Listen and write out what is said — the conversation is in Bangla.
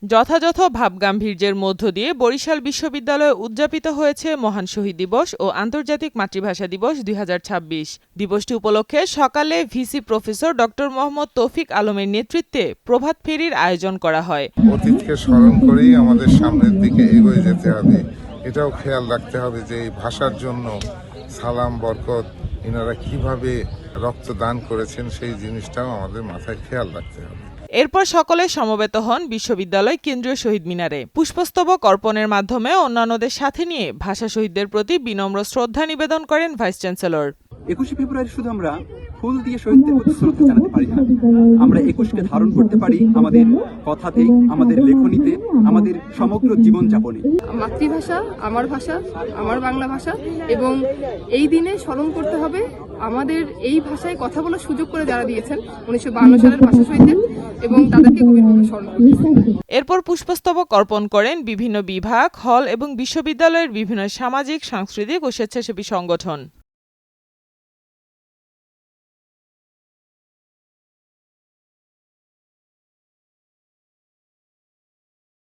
যথাযথ ভাবগাম্ভীর্যের মধ্য দিয়ে বরিশাল বিশ্ববিদ্যালয়ে উদযাপিত হয়েছে মহান শহীদ দিবস ও আন্তর্জাতিক মাতৃভাষা দিবস ২০২৬। দিবসটি উপলক্ষে সকালে ভিসি প্রফেসর ড মোহাম্মদ তৌফিক আলমের নেতৃত্বে প্রভাত ফেরির আয়োজন করা হয়। অতীতকে স্মরণ করেই আমাদের সামনের দিকে এগিয়ে যেতে হবে, এটাও খেয়াল রাখতে হবে যে এই ভাষার জন্য সালাম বরকত এনারা কিভাবে রক্তদান করেছেন সেই জিনিসটাও আমাদের মাথায় খেয়াল রাখতে হবে। এরপর সকলে সমবেত হন বিশ্ববিদ্যালয় কেন্দ্রীয় শহীদ মিনারে। পুষ্পস্তবক অর্পণের মাধ্যমে অন্যান্যদের সাথে নিয়ে ভাষা শহীদদের প্রতি বিনম্র শ্রদ্ধা নিবেদন করেন ভাইস চ্যান্সেলর। ২১শে ফেব্রুয়ারি শুধু আমরা ফুল দিয়ে শহীদদের প্রতি শ্রদ্ধা জানাতে পারি না, আমরা ২১কে ধারণ করতে পারি আমাদের কথাতে, আমাদের লেখনীতে, আমাদের সমগ্র জীবনযাপনে। মাতৃভাষা আমার ভাষা, আমার বাংলা ভাষা, এবং এই দিনে স্মরণ করতে হবে আমাদের এই ভাষায় কথা বলার সুযোগ করে যারা দিয়েছেন ১৯৫২ সালের ভাষা শহীদদের, এবং তাদেরকে গভীরভাবে স্মরণ করতে হবে। এরপর পুষ্পস্তবক অর্পণ করেন বিভিন্ন বিভাগ, হল এবং বিশ্ববিদ্যালয়ের বিভিন্ন সামাজিক, সাংস্কৃতিক ও স্বেচ্ছাসেবী সংগঠন।